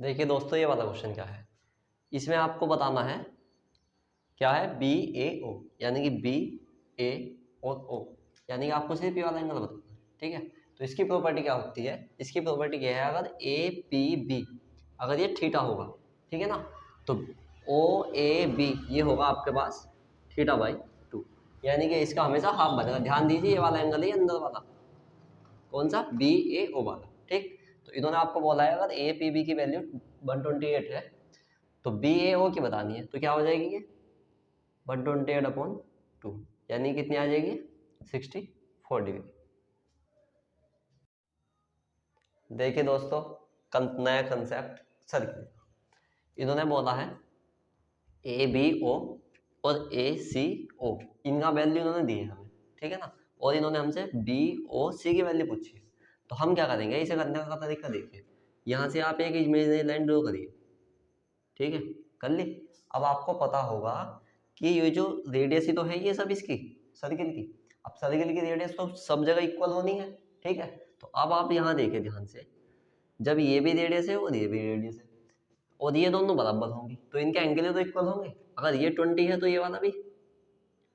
देखिए दोस्तों, ये वाला क्वेश्चन क्या है। इसमें आपको बताना है क्या है, बी ए ओ, यानी कि बी ए और ओ, यानी कि आपको सिर्फ ये वाला एंगल बताना है। ठीक है, तो इसकी प्रॉपर्टी क्या होती है, इसकी प्रॉपर्टी क्या है, अगर ए पी बी अगर ये थीटा होगा, ठीक है ना, तो ओ ए बी ये होगा आपके पास थीटा बाई 2, यानी कि इसका हमेशा हाफ बनेगा। ध्यान दीजिए, ये वाला एंगल है अंदर वाला, कौन सा, बी ए ओ वाला। ठीक, तो इन्होंने आपको बोला है अगर ए पी बी की वैल्यू 128 है तो बी ए ओ की बतानी है, तो क्या हो जाएगी ये 128/2, यानी कितनी आ जाएगी 64 डिग्री। देखिए दोस्तों, नया कंसेप्ट सर्किल, इन्होंने बोला है ए बी ओ और ए सी ओ, इनका वैल्यू इन्होंने दी है हमें, ठीक है ना, और इन्होंने हमसे बी ओ सी की वैल्यू पूछी है। तो हम क्या करेंगे, इसे करने का तरीका देखिए। यहाँ से आप एक इमेजिनरी लाइन ड्रॉ करिए, ठीक है, कर ली। अब आपको पता होगा कि ये जो रेडियस ही तो है ये सब इसकी सर्किल की। अब सर्किल की रेडियस तो सब जगह इक्वल होनी है, ठीक है। तो अब आप यहाँ देखिए ध्यान से, जब ये भी रेडियस है और ये भी रेडियस है और ये दोनों बराबर होंगी तो इनके एंगल तो इक्वल होंगे। अगर ये 20 है तो ये वाला भी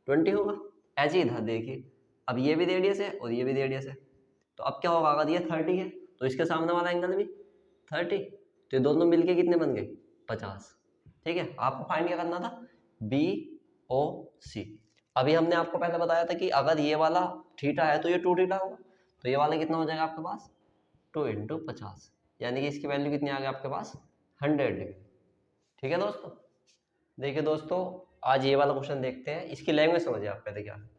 20 होगा। ऐसे ही इधर देखिए, अब ये भी रेडियस है और ये भी रेडियस है, तो अब क्या होगा, अगर ये 30 है तो इसके सामने वाला एंगल भी 30, तो ये दोनों मिलके कितने बन गए 50। ठीक है, आपको फाइंड क्या करना था, बी ओ सी। अभी हमने आपको पहले बताया था कि अगर ये वाला थीटा है तो ये 2 थीटा होगा, तो ये वाला कितना हो जाएगा आपके पास 2 × 50, यानी कि इसकी वैल्यू कितनी आ गई आपके पास 100 डिग्री। ठीक है दोस्तों, देखिए दोस्तों, आज ये वाला क्वेश्चन देखते हैं, इसकी लैंग्वेज समझिए आप पहले क्या है।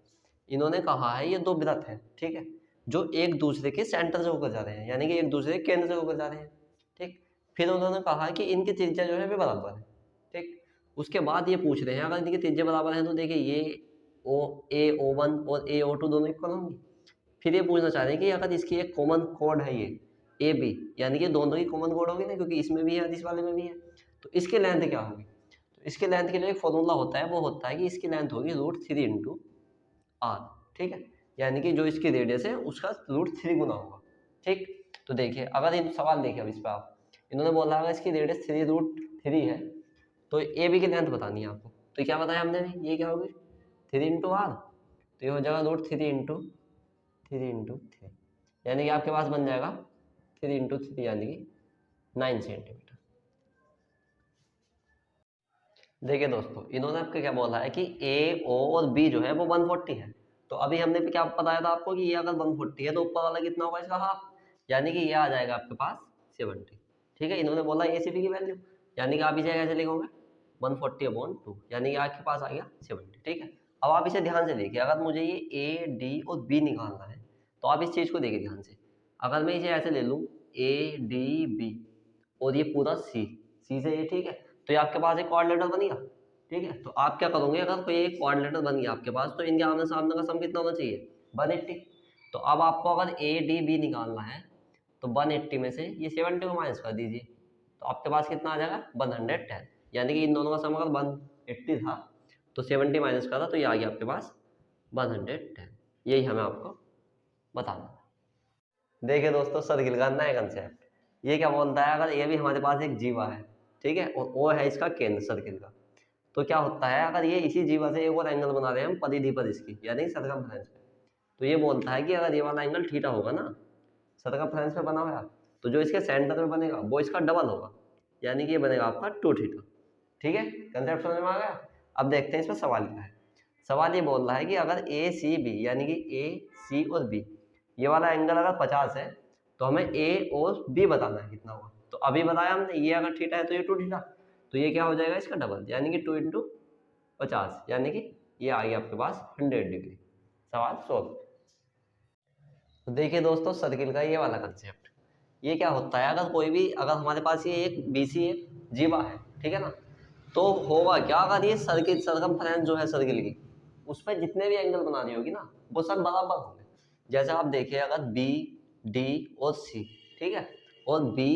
इन्होंने कहा है ये दो वृत्त हैं, ठीक है, जो एक दूसरे के सेंटर से होकर जा रहे हैं, यानी कि एक दूसरे के केंद्र से होकर जा रहे हैं। ठीक, फिर उन्होंने कहा कि इनकी त्रिज्या जो है वे बराबर है। ठीक, उसके बाद ये पूछ रहे हैं अगर इनकी त्रिज्या बराबर है तो देखिए ये ओ ए ओ वन और ए ओ टू दोनों इक्वल होंगी। फिर ये पूछना चाह रहे हैं कि अगर इसकी एक कॉमन कोड है ये ए बी, यानी कि दोनों की कॉमन कोड होगी ना, क्योंकि इसमें भी है और इस वाले में भी है, तो इसकी लेंथ क्या होगी। तो इसके लेंथ के लिए एक फॉर्मूला होता है, वो होता है कि इसकी लेंथ होगी √3 × r। ठीक है, यानी कि जो इसकी रेडियस है उसका √3 गुना होगा। ठीक, तो देखिए अगर इन सवाल देखिए, अब इस पर आप, इन्होंने बोला अगर इसकी रेडियस 3√3 है तो ए बी की लेंथ बतानी है आपको। तो क्या बताया हमने भी, ये क्या होगी 3 × r, तो ये हो जाएगा √3 × 3 यानी कि आपके पास बन जाएगा 3 × 3 यानी कि 9 सेंटीमीटर। देखिए दोस्तों, इन्होंने आपको क्या बोला है कि ए ओ और बी जो है वो 140 है। तो अभी हमने क्या बताया था आपको कि ये अगर 140 है तो ऊपर वाला कितना होगा इसका हाफ, यानी कि ये आ जाएगा आपके पास 70। ठीक है, इन्होंने बोला ए सी बी की वैल्यू, यानी कि आप इसे कैसे लिखोगे 140/2, यानी कि आपके पास आ गया 70। ठीक है, अब आप इसे ध्यान से देखिए, अगर मुझे ये ए डी और बी निकालना है तो आप इस चीज़ को देखिए ध्यान से। अगर मैं इसे ऐसे ले लूँ ए डी बी और ये पूरा सी, सी से ये, ठीक है, तो ये आपके पास एक कोऑर्डिनेटर बनेगा। ठीक है, तो आप क्या करोगे, अगर कोई एक कोऑर्डिनेटर बन गया आपके पास तो इनके आमने सामने का सम कितना होना चाहिए 180। तो अब आपको अगर ए डी बी निकालना है तो 180 में से ये 70 को माइनस कर दीजिए, तो आपके पास कितना आ जाएगा 110, यानी कि इन दोनों का सम अगर 180 था तो 70 माइनस करा तो ये आ गया आपके पास 110। यही हमें आपको बताना है। देखिए दोस्तों, सर्किल का नया कंसेप्ट, ये क्या बोलता है, अगर ये भी हमारे पास एक जीवा है, ठीक है, और ओ है इसका केंद्र सर्किल का, तो क्या होता है अगर ये इसी जीवा से एक और एंगल बना रहे हैं हम परिधि पर इसकी, यानी सरकमफ्रेंस पे, तो ये बोलता है कि अगर ये वाला एंगल थीटा होगा ना, सरकमफ्रेंस पे बना हुआ, तो जो इसके सेंटर में बनेगा वो इसका डबल होगा, यानी कि ये बनेगा आपका 2 थीटा। ठीक है, कंसेप्ट समझ में आ गया। अब देखते हैं इसमें सवाल क्या है। सवाल ये बोल रहा है कि अगर ए सी बी, यानी कि ए सी और बी, ये वाला एंगल अगर 50 है तो हमें ए और बी बताना है कितना होगा। तो अभी बताया हमने, ये अगर थीटा है तो ये 2 थीटा, तो ये क्या हो जाएगा इसका डबल, यानी कि 2 × 50, यानी कि ये आ गया आपके पास 100 डिग्री। सवाल सोल्व। तो देखिए दोस्तों, सर्किल का ये वाला कंसेप्ट, ये क्या होता है, अगर कोई भी, अगर हमारे पास ये एक बी सी एक जीवा है, ठीक है ना, तो होगा क्या, अगर ये सर्किल सरकमफ्रेंस जो है सर्किल की, उस पर जितने भी एंगल बनानी होगी ना वो सब बराबर होंगे। जैसे आप देखिए अगर बी डी और सी, ठीक है, और बी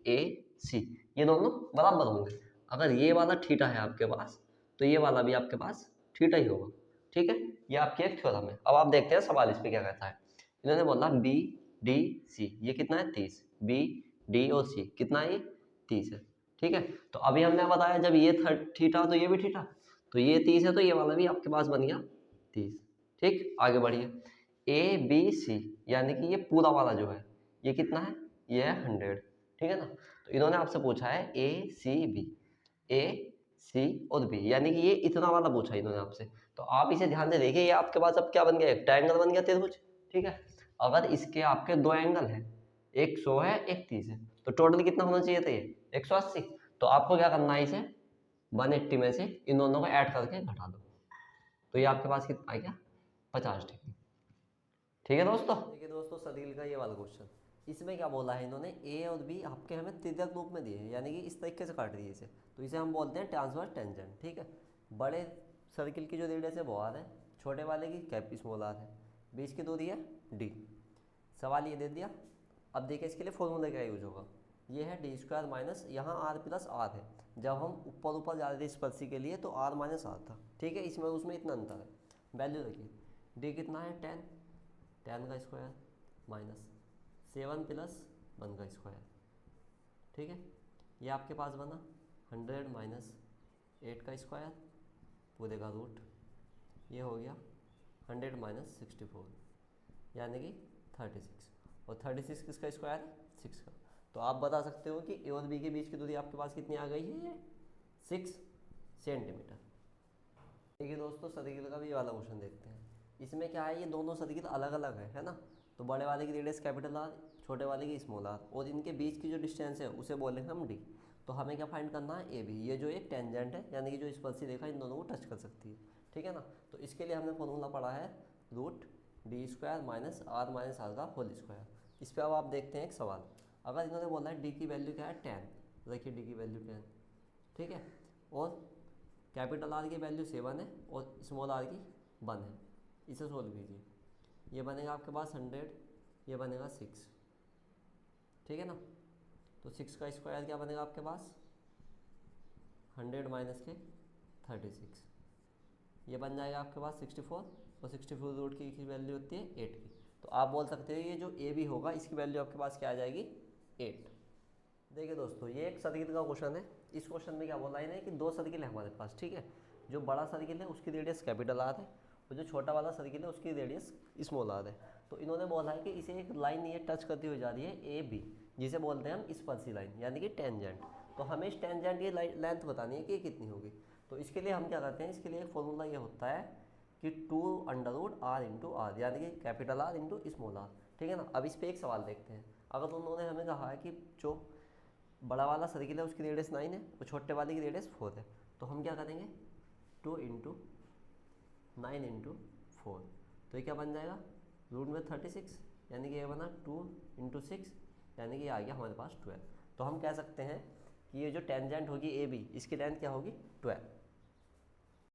ए सी, ये दोनों बराबर होंगे। अगर ये वाला थीटा है आपके पास तो ये वाला भी आपके पास थीटा ही होगा। ठीक है, ये आपकी एक थ्योरम है। अब आप देखते हैं सवाल इस पे क्या कहता है। इन्होंने बोला बी डी सी ये कितना है 30, बी डी और सी कितना है ये 30 है। ठीक है, तो अभी हमने बताया जब ये थीटा तो ये भी थीटा, तो ये 30 है तो ये वाला भी आपके पास बन गया 30। ठीक, आगे बढ़िए। ए बी सी यानी कि ये पूरा वाला जो है ये कितना है, ये है 100। ठीक है ना, तो इन्होंने आपसे पूछा है ए सी बी, ए सी और बी, यानी कि ये इतना वाला पूछा है इन्होंने आपसे। तो आप इसे ध्यान से देखिए, ये आपके पास अब क्या बन गया, एक ट्रायंगल बन गया त्रिभुज। ठीक है, अगर इसके आपके दो एंगल है, एक 100 है एक 30 है, तो टोटल कितना होना चाहिए था, ये 180। तो आपको क्या करना है, इसे 180 में से इन दोनों को ऐड करके घटा दो, तो ये आपके पास कितना आ गया, 50 डिग्री। ठीक है दोस्तों, देखिए दोस्तों सर्किल का ये वाला क्वेश्चन, इसमें क्या बोला है इन्होंने, ए और बी आपके हमें त्रिज्यक रूप में दिए हैं, यानी कि इस तरीके से काट दिए इसे, तो इसे हम बोलते हैं ट्रांसवर्स टेंजेंट। ठीक है, बड़े सर्किल की जो रेडियस है वो आर है, छोटे वाले की कैप स्मॉल आर है, बीच की दूरी है डी। सवाल ये दे दिया। अब देखिए इसके लिए फॉर्मूला क्या यूज होगा, ये है डी स्क्वायर माइनस यहाँ आर प्लस आर है, जब हम ऊपर ऊपर जा रहे थे स्पर्शी के लिए तो आर माइनस आर था। ठीक है, इसमें उसमें इतना अंतर है। वैल्यू देखिए, डी कितना है 10, 10 का स्क्वायर माइनस 7 प्लस 1 का स्क्वायर। ठीक है, ये आपके पास बना 100 माइनस 8 का स्क्वायर पूरे का रूट, ये हो गया 100 माइनस 64 यानी कि 36, और 36 किसका स्क्वायर है, 6 का। तो आप बता सकते हो कि ए और बी के बीच की दूरी आपके पास कितनी आ गई है, 6 सेंटीमीटर। देखिए दोस्तों सर्किल का भी वाला क्वेश्चन देखते हैं। इसमें क्या है, ये दोनों सर्किल अलग अलग है ना, तो बड़े वाले की रेडियस कैपिटल आर, छोटे वाले की स्मॉल आर, और इनके बीच की जो डिस्टेंस है उसे बोलेंगे हम डी। तो हमें क्या फाइंड करना है, ए बी, ये जो एक टेंजेंट है यानी कि जो स्पर्शी रेखा इन दोनों को टच कर सकती है। ठीक है ना, तो इसके लिए हमने फॉर्मूला पढ़ा है root D square minus R का होल स्क्वायर। इस पर अब आप देखते हैं एक सवाल, अगर इन्होंने बोला है डी की वैल्यू क्या है 10, देखिए डी की वैल्यू 10। ठीक है, और कैपिटल आर की वैल्यू 7 है और स्मॉल आर की 1 है, इसे सोल्व कीजिए। ये बनेगा आपके पास 100, ये बनेगा 6। ठीक है ना, तो 6 का स्क्वायर क्या बनेगा आपके पास, 100 माइनस के 36, ये बन जाएगा आपके पास 64, और 64 रूट की वैल्यू होती है 8 की। तो आप बोल सकते हो ये जो ए बी होगा इसकी वैल्यू आपके पास क्या आ जाएगी, 8। देखिए दोस्तों ये एक सर्किल का क्वेश्चन है। इस क्वेश्चन में क्या बोला है कि दो सर्किल है हमारे पास। ठीक है, जो बड़ा सर्किल है उसकी रेडियस कैपिटल आर है, और जो छोटा वाला सर्किल है उसकी रेडियस स्मॉल आर है। तो इन्होंने बोला है कि इसे एक लाइन ये टच करती हुई जा रही है ए बी, जिसे बोलते हैं हम स्पर्शी लाइन यानी कि टेंजेंट। तो हमें इस टेंजेंट की लेंथ बतानी है कि ये कितनी होगी। तो इसके लिए हम क्या करते हैं, इसके लिए एक फॉर्मूला ये होता है कि 2√r इंटू आर, यानी कि capital R into small r. ठीक है ना, अब इस पर एक सवाल देखते हैं। अगर उन्होंने हमें कहा है कि जो बड़ा वाला सर्किल है उसकी रेडियस 9 है और छोटे वाले की रेडियस 4 है, तो हम क्या करेंगे 2 इंटू 9 इंटू 4, तो ये क्या बन जाएगा रूट में 36, यानी कि ये बना 2 इंटू 6 यानी कि ये आ गया हमारे पास 12। तो हम कह सकते हैं कि ये जो टेंजेंट होगी ए बी इसकी लेंथ क्या होगी 12।